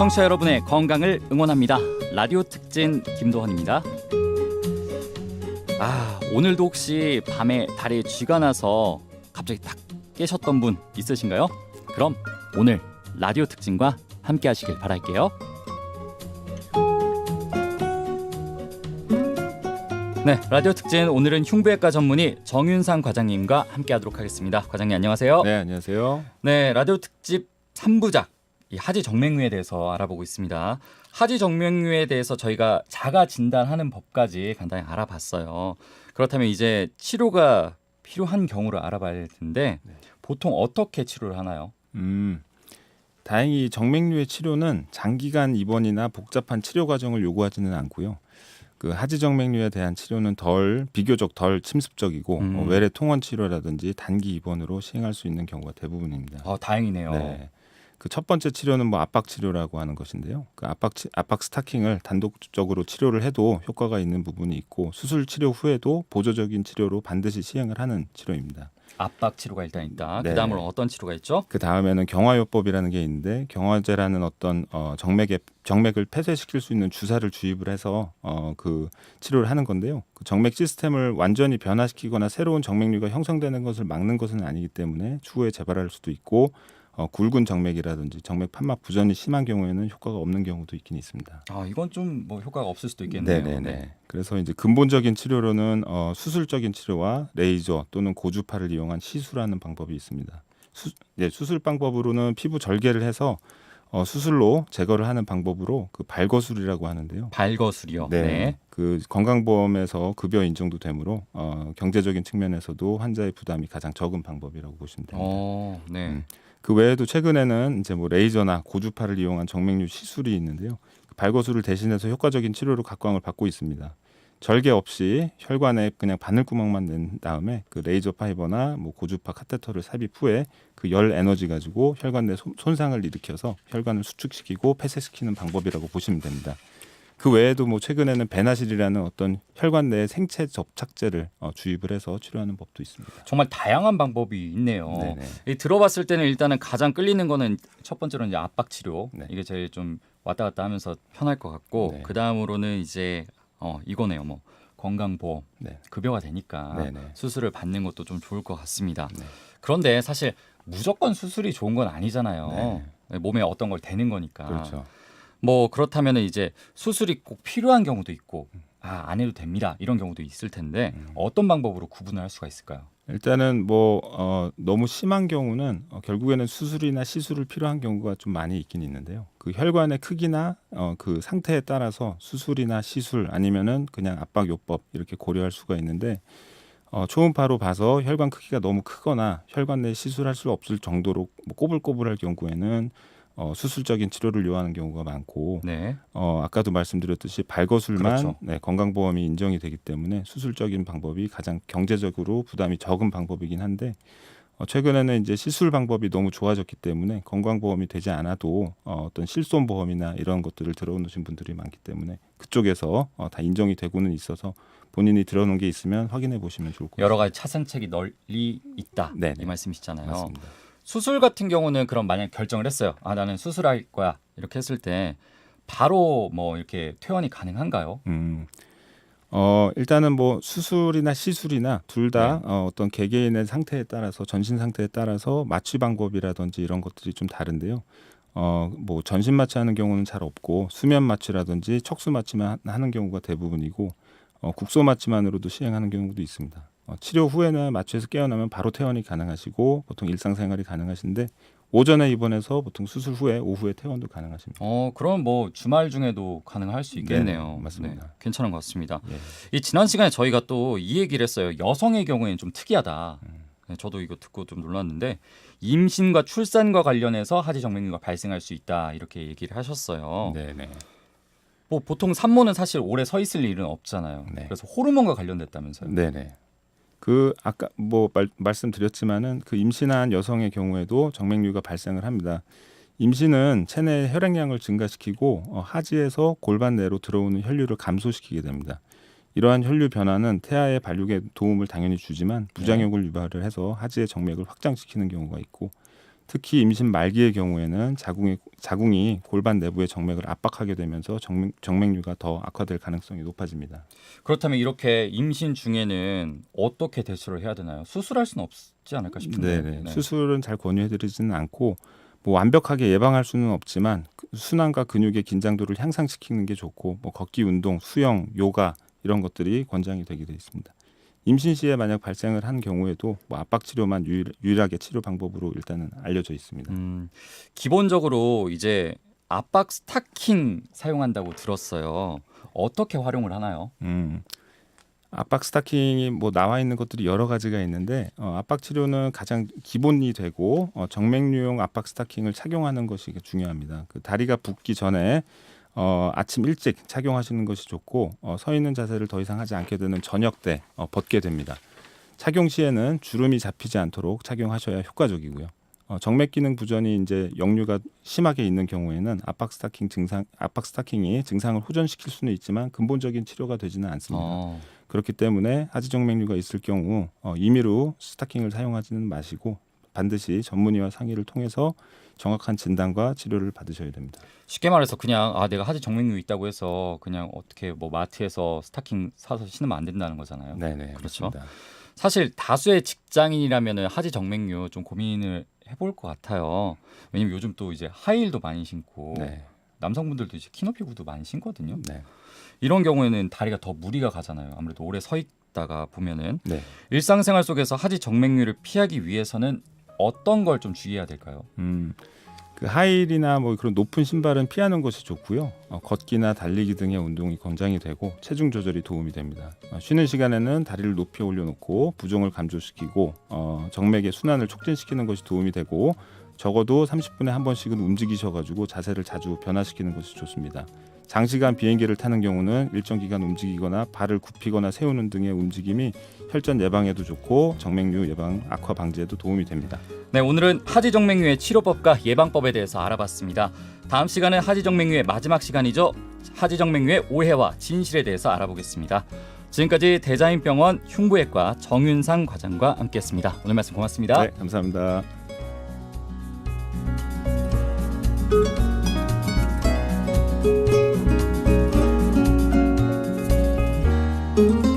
청취자 여러분의 건강을 응원합니다. 라디오 특진 김도헌입니다. 오늘도 혹시 밤에 다리에 쥐가 나서 갑자기 딱 깨셨던 분 있으신가요? 그럼 오늘 라디오 특진과 함께 하시길 바랄게요. 네, 라디오 특진 오늘은 흉부외과 전문의 정윤상 과장님과 함께 하도록 하겠습니다. 과장님 안녕하세요. 네, 안녕하세요. 네, 라디오 특집 3부작 이 하지 정맥류에 대해서 알아보고 있습니다. 하지 정맥류에 대해서 저희가 자가 진단하는 법까지 간단히 알아봤어요. 그렇다면 이제 치료가 필요한 경우를 알아봐야 될 텐데 보통 어떻게 치료를 하나요? 다행히 정맥류의 치료는 장기간 입원이나 복잡한 치료 과정을 요구하지는 않고요. 그 하지 정맥류에 대한 치료는 비교적 덜 침습적이고 외래 통원 치료라든지 단기 입원으로 시행할 수 있는 경우가 대부분입니다. 다행이네요. 네. 그 첫 번째 치료는 압박 치료라고 하는 것인데요. 그 압박 스타킹을 단독적으로 치료를 해도 효과가 있는 부분이 있고 수술 치료 후에도 보조적인 치료로 반드시 시행을 하는 치료입니다. 압박 치료가 일단 있다. 네. 그다음으로 어떤 치료가 있죠? 그 다음에는 경화요법이라는 게 있는데 경화제라는 어떤 정맥을 폐쇄시킬 수 있는 주사를 주입을 해서 그 치료를 하는 건데요. 그 정맥 시스템을 완전히 변화시키거나 새로운 정맥류가 형성되는 것을 막는 것은 아니기 때문에 추후에 재발할 수도 있고 굵은 정맥이라든지 정맥 판막 부전이 심한 경우에는 효과가 없는 경우도 있긴 있습니다. 이건 좀 효과가 없을 수도 있겠네요. 네네네. 그래서 이제 근본적인 치료로는 수술적인 치료와 레이저 또는 고주파를 이용한 시술하는 방법이 있습니다. 수술 방법으로는 피부 절개를 해서 수술로 제거를 하는 방법으로 그 발거술이라고 하는데요. 발거술이요. 네. 그 건강보험에서 급여 인정도 되므로 경제적인 측면에서도 환자의 부담이 가장 적은 방법이라고 보시면 됩니다. 네. 그 외에도 최근에는 이제 레이저나 고주파를 이용한 정맥류 시술이 있는데요. 발거술을 대신해서 효과적인 치료로 각광을 받고 있습니다. 절개 없이 혈관에 그냥 바늘구멍만 낸 다음에 그 레이저 파이버나 고주파 카테터를 삽입 후에 그 열 에너지 가지고 혈관 내 손상을 일으켜서 혈관을 수축시키고 폐쇄시키는 방법이라고 보시면 됩니다. 그 외에도 최근에는 베나실이라는 어떤 혈관 내 생체 접착제를 주입을 해서 치료하는 법도 있습니다. 정말 다양한 방법이 있네요. 네네. 들어봤을 때는 일단은 가장 끌리는 거는 첫 번째로는 이제 압박 치료. 네. 이게 제일 좀 왔다 갔다 하면서 편할 것 같고 네. 그 다음으로는 이제 이거네요. 건강보험 네. 급여가 되니까 네네. 수술을 받는 것도 좀 좋을 것 같습니다. 네. 그런데 사실 무조건 수술이 좋은 건 아니잖아요. 몸에 어떤 걸 대는 거니까. 그렇죠. 그렇다면 이제 수술이 꼭 필요한 경우도 있고 안 해도 됩니다. 이런 경우도 있을 텐데 어떤 방법으로 구분을 할 수가 있을까요? 일단은 너무 심한 경우는 결국에는 수술이나 시술을 필요한 경우가 좀 많이 있긴 있는데요. 그 혈관의 크기나 그 상태에 따라서 수술이나 시술 아니면은 그냥 압박요법 이렇게 고려할 수가 있는데 초음파로 봐서 혈관 크기가 너무 크거나 혈관 내 시술할 수 없을 정도로 꼬불꼬불할 경우에는 수술적인 치료를 요하는 경우가 많고 아까도 말씀드렸듯이 발거술만 그렇죠. 건강보험이 인정이 되기 때문에 수술적인 방법이 가장 경제적으로 부담이 적은 방법이긴 한데 최근에는 이제 시술 방법이 너무 좋아졌기 때문에 건강보험이 되지 않아도 어떤 실손보험이나 이런 것들을 들어놓으신 분들이 많기 때문에 그쪽에서 다 인정이 되고는 있어서 본인이 들어놓은 게 있으면 확인해 보시면 좋을 것 같습니다. 여러 가지 차선책이 널리 있다. 네네. 이 말씀이시잖아요. 맞습니다. 수술 같은 경우는 그럼 만약 결정을 했어요. 나는 수술할 거야. 이렇게 했을 때 바로 이렇게 퇴원이 가능한가요? 일단은 수술이나 시술이나 둘 다 어떤 개개인의 상태에 따라서 전신 상태에 따라서 마취 방법이라든지 이런 것들이 좀 다른데요. 전신 마취하는 경우는 잘 없고 수면 마취라든지 척수 마취만 하는 경우가 대부분이고 국소 마취만으로도 시행하는 경우도 있습니다. 치료 후에는 마취에서 깨어나면 바로 퇴원이 가능하시고 보통 일상생활이 가능하신데 오전에 입원해서 보통 수술 후에 오후에 퇴원도 가능하십니다. 그럼 주말 중에도 가능할 수 있겠네요. 네, 맞습니다. 네, 괜찮은 것 같습니다. 예. 이 지난 시간에 저희가 또 이 얘기를 했어요. 여성의 경우에는 좀 특이하다. 저도 이거 듣고 좀 놀랐는데 임신과 출산과 관련해서 하지 정맥류가 발생할 수 있다 이렇게 얘기를 하셨어요. 네네. 보통 산모는 사실 오래 서 있을 일은 없잖아요. 네. 그래서 호르몬과 관련됐다면서요. 네네. 아까 말씀드렸지만은 그 임신한 여성의 경우에도 정맥류가 발생을 합니다. 임신은 체내 혈액량을 증가시키고 하지에서 골반 내로 들어오는 혈류를 감소시키게 됩니다. 이러한 혈류 변화는 태아의 발육에 도움을 당연히 주지만 부작용을 유발을 해서 하지의 정맥을 확장시키는 경우가 있고 특히 임신 말기의 경우에는 자궁이 골반 내부의 정맥을 압박하게 되면서 정맥류가 더 악화될 가능성이 높아집니다. 그렇다면 이렇게 임신 중에는 어떻게 대처를 해야 되나요? 수술할 수는 없지 않을까 싶은데. 네네. 네. 수술은 잘 권유해드리지는 않고 뭐 완벽하게 예방할 수는 없지만 순환과 근육의 긴장도를 향상시키는 게 좋고 뭐 걷기 운동, 수영, 요가 이런 것들이 권장이 되게 돼 있습니다. 임신 시에 만약 발생을 한 경우에도 뭐 압박 치료만 유일하게 치료 방법으로 일단은 알려져 있습니다. 기본적으로 이제 압박 스타킹 사용한다고 들었어요. 어떻게 활용을 하나요? 압박 스타킹이 뭐 나와 있는 것들이 여러 가지가 있는데 압박 치료는 가장 기본이 되고 정맥류용 압박 스타킹을 착용하는 것이 중요합니다. 그 다리가 붓기 전에 아침 일찍 착용하시는 것이 좋고 서 있는 자세를 더 이상 하지 않게 되는 저녁 때 벗게 됩니다. 착용 시에는 주름이 잡히지 않도록 착용하셔야 효과적이고요. 정맥 기능 부전이 이제 역류가 심하게 있는 경우에는 압박 스타킹이 증상을 호전시킬 수는 있지만 근본적인 치료가 되지는 않습니다. 그렇기 때문에 하지 정맥류가 있을 경우 임의로 스타킹을 사용하지는 마시고 반드시 전문의와 상의를 통해서 정확한 진단과 치료를 받으셔야 됩니다. 쉽게 말해서 그냥 내가 하지 정맥류 있다고 해서 그냥 어떻게 뭐 마트에서 스타킹 사서 신으면 안 된다는 거잖아요. 네네, 그렇죠. 그렇습니다. 사실 다수의 직장인이라면 하지 정맥류 좀 고민을 해볼 것 같아요. 왜냐면 요즘 또 이제 하이힐도 많이 신고 네. 남성분들도 이제 키높이 구두 많이 신거든요. 네. 이런 경우에는 다리가 더 무리가 가잖아요. 아무래도 오래 서 있다가 보면은 네. 일상생활 속에서 하지 정맥류를 피하기 위해서는 어떤 걸 좀 주의해야 될까요? 그 하이힐이나 뭐 그런 높은 신발은 피하는 것이 좋고요. 걷기나 달리기 등의 운동이 권장이 되고 체중 조절이 도움이 됩니다. 쉬는 시간에는 다리를 높이 올려놓고 부종을 감소시키고 정맥의 순환을 촉진시키는 것이 도움이 되고 적어도 30분에 한 번씩은 움직이셔가지고 자세를 자주 변화시키는 것이 좋습니다. 장시간 비행기를 타는 경우는 일정 기간 움직이거나 발을 굽히거나 세우는 등의 움직임이 혈전 예방에도 좋고 정맥류 예방 악화 방지에도 도움이 됩니다. 네, 오늘은 하지 정맥류의 치료법과 예방법에 대해서 알아봤습니다. 다음 시간은 하지 정맥류의 마지막 시간이죠. 하지 정맥류의 오해와 진실에 대해서 알아보겠습니다. 지금까지 대자인병원 흉부외과 정윤상 과장과 함께했습니다. 오늘 말씀 고맙습니다. 네, 감사합니다. thank you